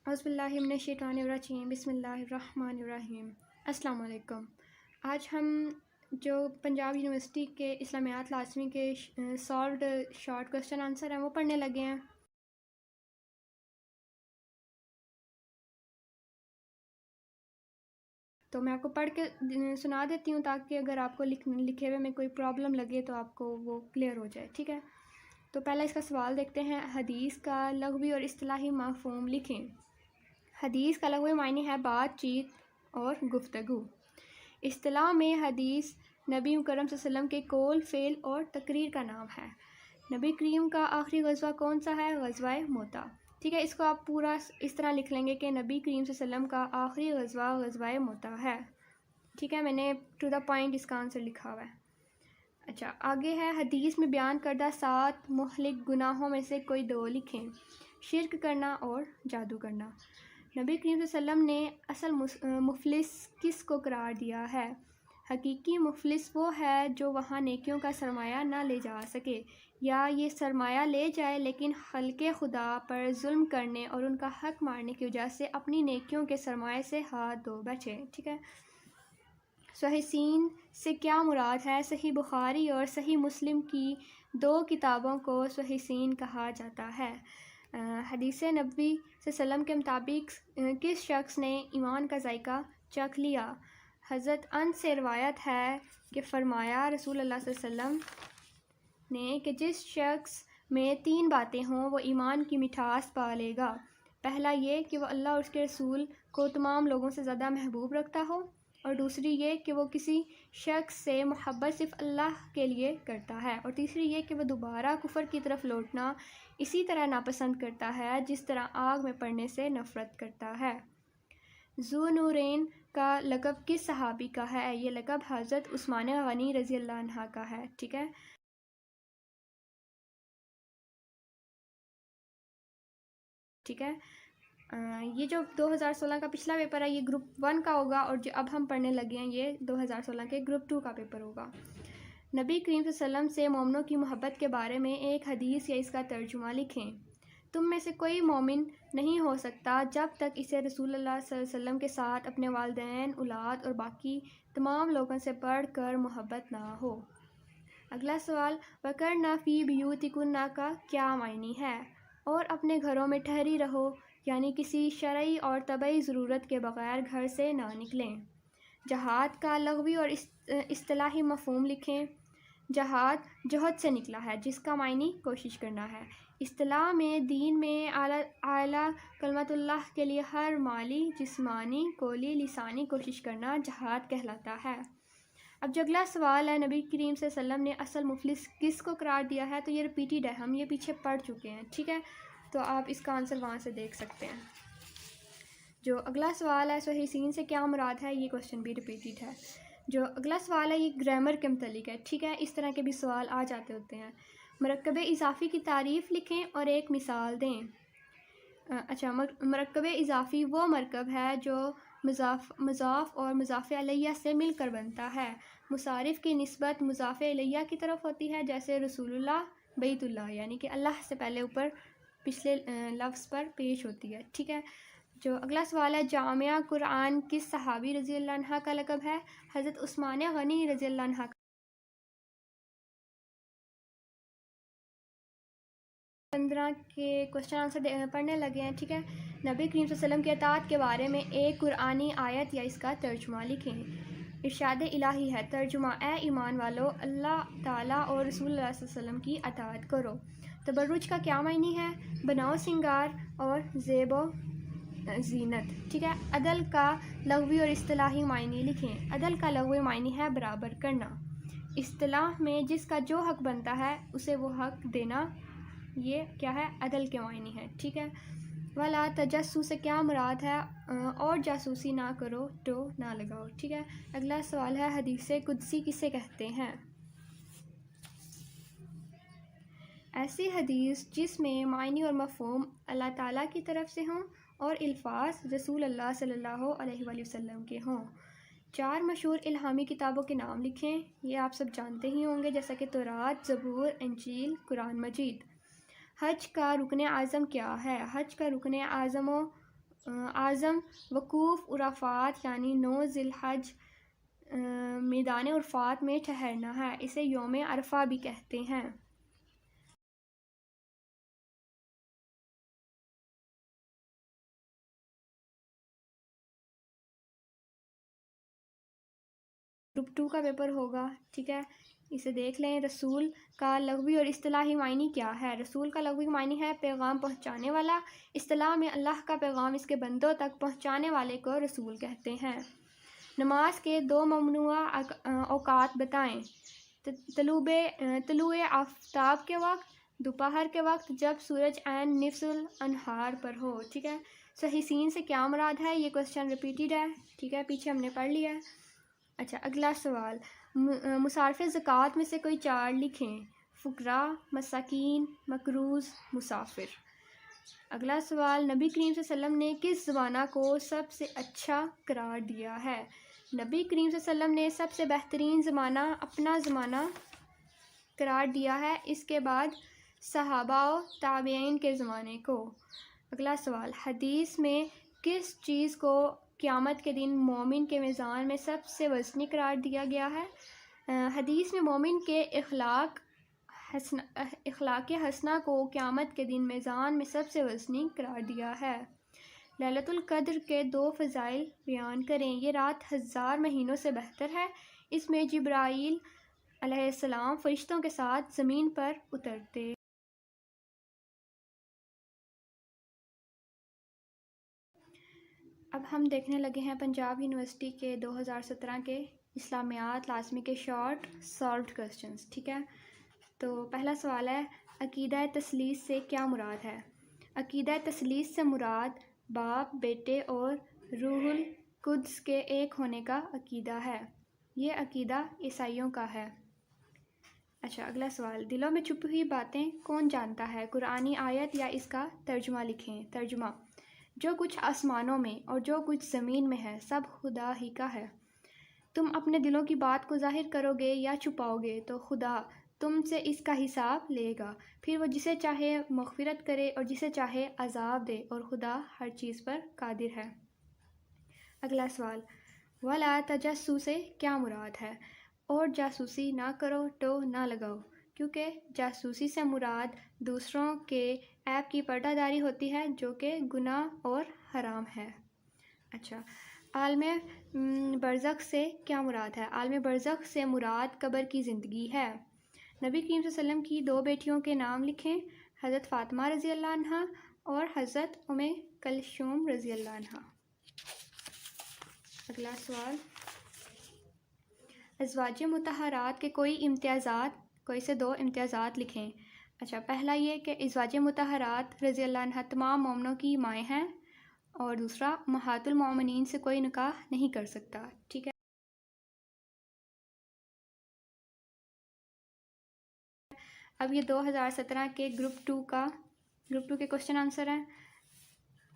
اعوذ باللہ من الشیطان الرجیم بسم اللہ الرحمن الرحیم۔ السلام علیکم۔ آج ہم جو پنجاب یونیورسٹی کے اسلامیات لازمی کے سالوڈ شارٹ کوسچن آنسر ہیں وہ پڑھنے لگے ہیں۔ تو میں آپ کو پڑھ کے سنا دیتی ہوں تاکہ اگر آپ کو لکھے ہوئے میں کوئی پرابلم لگے تو آپ کو وہ کلیئر ہو جائے، ٹھیک ہے؟ تو پہلا اس کا سوال دیکھتے ہیں۔ حدیث کا لغوی اور اصطلاحی مفہوم لکھیں۔ حدیث کا لغوی معنی ہے بات چیت اور گفتگو۔ اصطلاح میں حدیث نبی مکرم صلی اللہ علیہ وسلم کے قول، فعل اور تقریر کا نام ہے۔ نبی کریم کا آخری غزوہ کون سا ہے؟ غزوہ موتا، ٹھیک ہے؟ اس کو آپ پورا اس طرح لکھ لیں گے کہ نبی کریم صلی اللہ علیہ وسلم کا آخری غزوہ غزوہ موتا ہے، ٹھیک ہے؟ میں نے ٹو دا پوائنٹ اس کا آنسر لکھا ہوا ہے۔ اچھا، آگے ہے حدیث میں بیان کردہ 7 مہلک گناہوں میں سے کوئی 2 لکھیں۔ شرک کرنا اور جادو کرنا۔ نبی کریم صلی اللہ علیہ وسلم نے اصل مفلس کس کو قرار دیا ہے؟ حقیقی مفلس وہ ہے جو وہاں نیکیوں کا سرمایہ نہ لے جا سکے، یا یہ سرمایہ لے جائے لیکن خلق خدا پر ظلم کرنے اور ان کا حق مارنے کی وجہ سے اپنی نیکیوں کے سرمایہ سے ہاتھ دھو بیٹھے، ٹھیک ہے؟ صحیح سین سے کیا مراد ہے؟ صحیح بخاری اور صحیح مسلم کی 2 کتابوں کو صحیح سین کہا جاتا ہے۔ حدیث نبوی صلی اللہ علیہ وسلم کے مطابق کس شخص نے ایمان کا ذائقہ چکھ لیا؟ حضرت انس سے روایت ہے کہ فرمایا رسول اللہ صلی اللہ علیہ وسلم نے کہ جس شخص میں 3 باتیں ہوں وہ ایمان کی مٹھاس پا لے گا۔ پہلا یہ کہ وہ اللہ اور اس کے رسول کو تمام لوگوں سے زیادہ محبوب رکھتا ہو، اور دوسری یہ کہ وہ کسی شخص سے محبت صرف اللہ کے لیے کرتا ہے، اور تیسری یہ کہ وہ دوبارہ کفر کی طرف لوٹنا اسی طرح ناپسند کرتا ہے جس طرح آگ میں پڑنے سے نفرت کرتا ہے۔ ذو نورین کا لقب کس صحابی کا ہے؟ یہ لقب حضرت عثمان غنی رضی اللہ عنہ کا ہے، ٹھیک ہے؟ ٹھیک ہے، یہ جو 2016 کا پچھلا پیپر ہے یہ گروپ 1 کا ہوگا، اور جو اب ہم پڑھنے لگے ہیں یہ 2016 کے گروپ 2 کا پیپر ہوگا۔ نبی کریم صلی اللہ علیہ وسلم سے مومنوں کی محبت کے بارے میں ایک حدیث یا اس کا ترجمہ لکھیں۔ تم میں سے کوئی مومن نہیں ہو سکتا جب تک اسے رسول اللہ صلی اللہ علیہ وسلم کے ساتھ اپنے والدین، اولاد اور باقی تمام لوگوں سے بڑھ کر محبت نہ ہو۔ اگلا سوال، وَقَرْنَ فِي بُيُوتِكُنَّ کا کیا معنی ہے؟ اور اپنے گھروں میں ٹھہری رہو، یعنی کسی شرعی اور طبعی ضرورت کے بغیر گھر سے نہ نکلیں۔ جہاد کا لغوی اور اصطلاحی مفہوم لکھیں۔ جہاد جہد سے نکلا ہے جس کا معنی کوشش کرنا ہے۔ اصطلاح میں دین میں اعلیٰ کلمت اللہ کے لیے ہر مالی، جسمانی، قولی، لسانی کوشش کرنا جہاد کہلاتا ہے۔ اب جو اگلا سوال ہے، نبی کریم صلی اللہ علیہ وسلم نے اصل مفلس کس کو قرار دیا ہے؟ تو یہ ریپیٹیڈ ہے، ہم یہ پیچھے پڑھ چکے ہیں، ٹھیک ہے؟ تو آپ اس کا آنسر وہاں سے دیکھ سکتے ہیں۔ جو اگلا سوال ہے، صحیح سین سے کیا مراد ہے؟ یہ کوشچن بھی ریپیٹیڈ ہے۔ جو اگلا سوال ہے یہ گرامر کے متعلق ہے، ٹھیک ہے؟ اس طرح کے بھی سوال آ جاتے ہوتے ہیں۔ مرکب اضافی کی تعریف لکھیں اور ایک مثال دیں۔ اچھا، مرکب اضافی وہ مرکب ہے جو مضاف اور مضاف الیہ سے مل کر بنتا ہے۔ مصارف کی نسبت مضاف الیہ کی طرف ہوتی ہے، جیسے رسول اللہ، بیت اللہ، یعنی کہ اللہ سے پہلے اوپر پچھلے لفظ پر پیش ہوتی ہے، ٹھیک ہے؟ جو اگلا سوال ہے، جامعہ قرآن کس صحابی رضی اللہ عنہ کا لقب ہے؟ حضرت عثمان غنی رضی اللہ عنہ کا۔ 15 کے کوشچن آنسر پڑھنے لگے ہیں، ٹھیک ہے؟ نبی کریم صلی اللہ علیہ وسلم کی اطاعت کے بارے میں ایک قرآنی آیت یا اس کا ترجمہ لکھیں۔ ارشاد الہی ہے، ترجمہ: اے ایمان والو، اللہ تعالیٰ اور رسول اللہ صلی اللہ علیہ وسلم کی اطاعت کرو۔ تبرج کا کیا معنی ہے؟ بناؤ سنگار اور زیب و زینت، ٹھیک ہے؟ عدل کا لغوی اور اصطلاحی معنی لکھیں۔ عدل کا لغوی معنی ہے برابر کرنا۔ اصطلاح میں جس کا جو حق بنتا ہے اسے وہ حق دینا، یہ کیا ہے؟ عدل کے معنی ہے، ٹھیک ہے؟ وَلَا تَجَسُّسُ سے کیا مراد ہے؟ اور جاسوسی نہ کرو، ٹو نہ لگاؤ، ٹھیک ہے؟ اگلا سوال ہے، حدیث قدسی کسے کہتے ہیں؟ ایسی حدیث جس میں معنی اور مفہوم اللہ تعالیٰ کی طرف سے ہوں اور الفاظ رسول اللہ صلی اللہ علیہ وآلہ وسلم کے ہوں۔ 4 مشہور الہامی کتابوں کے نام لکھیں۔ یہ آپ سب جانتے ہی ہوں گے، جیسا کہ تورات، زبور، انجیل، قرآن مجید۔ حج کا رکن اعظم کیا ہے؟ حج کا رکن اعظم و اعظم وقوف عرفات یعنی 9 ذی الحج میدان عرفات میں ٹھہرنا ہے، اسے یوم عرفہ بھی کہتے ہیں۔ گروپ 2 کا پیپر ہوگا، ٹھیک ہے، اسے دیکھ لیں۔ رسول کا لغوی اور اصطلاحی معنی کیا ہے؟ رسول کا لغوی معنی ہے پیغام پہنچانے والا، اصطلاح میں اللہ کا پیغام اس کے بندوں تک پہنچانے والے کو رسول کہتے ہیں۔ نماز کے 2 ممنوع اوقات بتائیں۔ طلوع آفتاب کے وقت، دوپہر کے وقت جب سورج عین نصف النہار پر ہو، ٹھیک ہے۔ صحیح سین سے کیا مراد ہے؟ یہ کوسچن ریپیٹیڈ ہے، ٹھیک ہے، پیچھے ہم نے پڑھ لیا ہے۔ اچھا، اگلا سوال، مصارف زکوٰۃ میں سے کوئی 4 لکھیں۔ فقراء، مساکین، مقروض، مسافر۔ اگلا سوال، نبی کریم صلی اللہ علیہ وسلم نے کس زمانہ کو سب سے اچھا قرار دیا ہے؟ نبی کریم صلی اللہ علیہ وسلم نے سب سے بہترین زمانہ اپنا زمانہ قرار دیا ہے، اس کے بعد صحابہ و تابعین کے زمانے کو۔ اگلا سوال، حدیث میں کس چیز کو قیامت کے دن مومن کے میزان میں سب سے وزنی قرار دیا گیا ہے؟ حدیث میں مومن کے اخلاق حسنہ کو قیامت کے دن میزان میں سب سے وزنی قرار دیا ہے۔ لیلۃ القدر کے 2 فضائل بیان کریں۔ یہ رات 1000 مہینوں سے بہتر ہے، اس میں جبرائیل علیہ السلام فرشتوں کے ساتھ زمین پر اترتے۔ اب ہم دیکھنے لگے ہیں پنجاب یونیورسٹی کے 2017 کے اسلامیات لازمی کے شارٹ سالوڈ کوسچنز، ٹھیک ہے۔ تو پہلا سوال ہے، عقیدہ تثلیث سے کیا مراد ہے؟ عقیدہ تثلیث سے مراد باپ، بیٹے اور روح القدس کے ایک ہونے کا عقیدہ ہے۔ یہ عقیدہ عیسائیوں کا ہے۔ اچھا، اگلا سوال، دلوں میں چھپی ہوئی باتیں کون جانتا ہے؟ قرآنی آیت یا اس کا ترجمہ لکھیں۔ ترجمہ، جو کچھ آسمانوں میں اور جو کچھ زمین میں ہے سب خدا ہی کا ہے۔ تم اپنے دلوں کی بات کو ظاہر کرو گے یا چھپاؤ گے تو خدا تم سے اس کا حساب لے گا، پھر وہ جسے چاہے مغفرت کرے اور جسے چاہے عذاب دے، اور خدا ہر چیز پر قادر ہے۔ اگلا سوال، وَلَا تَجَسُّسُ سے کیا مراد ہے؟ اور جاسوسی نہ کرو، ٹو نہ لگاؤ، کیونکہ جاسوسی سے مراد دوسروں کے عیب کی پردہ داری ہوتی ہے جو کہ گناہ اور حرام ہے۔ اچھا، عالم برزخ سے کیا مراد ہے؟ عالم برزخ سے مراد قبر کی زندگی ہے۔ نبی کریم صلی اللہ علیہ وسلم کی 2 بیٹیوں کے نام لکھیں۔ حضرت فاطمہ رضی اللہ عنہا اور حضرت ام کلثوم رضی اللہ عنہا۔ اگلا سوال، ازواج مطہرات کے کوئی سے 2 امتیازات لکھیں۔ اچھا، پہلا یہ کہ ازواج مطہرات رضی اللہ عنہ تمام مومنوں کی مائیں ہیں، اور دوسرا امہات المومنین سے کوئی نکاح نہیں کر سکتا، ٹھیک ہے۔ اب یہ 2017 کے گروپ 2 کے کوسچن آنسر ہیں۔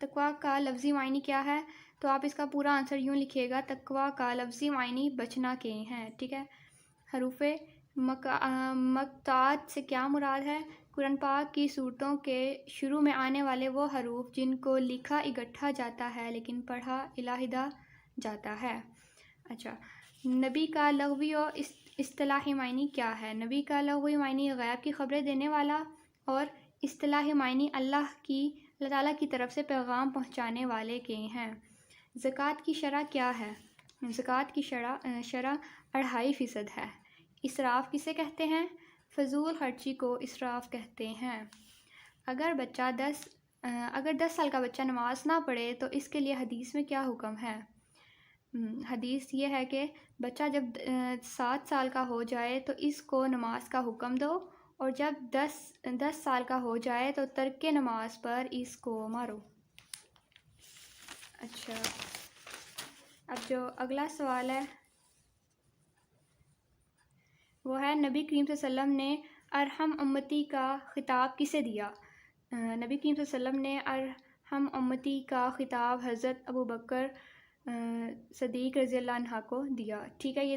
تقویٰ کا لفظی معنی کیا ہے؟ تو آپ اس کا پورا آنسر یوں لکھیے گا، تقویٰ کا لفظی معنی بچنا کے ہیں، ٹھیک ہے۔ حروف مقطوعات سے کیا مراد ہے؟ قرآن پاک کی سورتوں کے شروع میں آنے والے وہ حروف جن کو لکھا اکٹھا جاتا ہے لیکن پڑھا علیحدہ جاتا ہے۔ اچھا، نبی کا لغوی و اصطلاحی معنی کیا ہے؟ نبی کا لغوی معنی غیب کی خبریں دینے والا، اور اصطلاحی معنی اللہ تعالیٰ کی طرف سے پیغام پہنچانے والے کے ہیں۔ زکوٰۃ کی شرح کیا ہے؟ زکوٰۃ کی شرح 2.5% ہے۔ اسراف کسے کہتے ہیں؟ فضول خرچی کو اسراف کہتے ہیں۔ اگر 10 سال کا بچہ نماز نہ پڑھے تو اس کے لیے حدیث میں کیا حکم ہے؟ حدیث یہ ہے کہ بچہ جب 7 سال کا ہو جائے تو اس کو نماز کا حکم دو، اور جب 10 سال کا ہو جائے تو ترک نماز پر اس کو مارو۔ اچھا، اب جو اگلا سوال ہے وہ ہے، نبی کریم صلی اللہ علیہ وسلم نے ارحم امتی کا خطاب کسے دیا؟ نبی کریم صلی اللہ علیہ وسلم نے ارحم امتی کا خطاب حضرت ابوبکر صدیق رضی اللہ عنہ کو دیا، ٹھیک ہے۔ یہ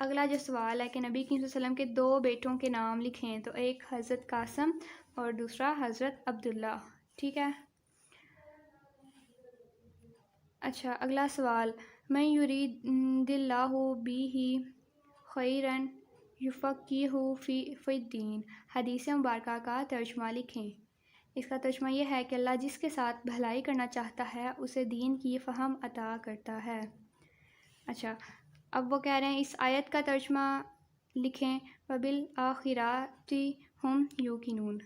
اگلا جو سوال ہے کہ نبی کریم صلی اللہ علیہ وسلم کے 2 بیٹوں کے نام لکھیں، تو ایک حضرت قاسم اور دوسرا حضرت عبداللہ، ٹھیک ہے۔ اچھا اگلا سوال، من یرید اللہ بہ خیرا یفقہہ فی الدین، حدیث مبارکہ کا ترجمہ لکھیں۔ اس کا ترجمہ یہ ہے کہ اللہ جس کے ساتھ بھلائی کرنا چاہتا ہے اسے دین کی فہم عطا کرتا ہے۔ اچھا اب وہ کہہ رہے ہیں اس آیت کا ترجمہ لکھیں، وَبِالْآخِرَةِ هُمْ یوقنون،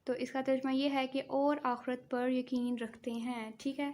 تو اس کا ترجمہ یہ ہے کہ اور آخرت پر یقین رکھتے ہیں، ٹھیک ہے۔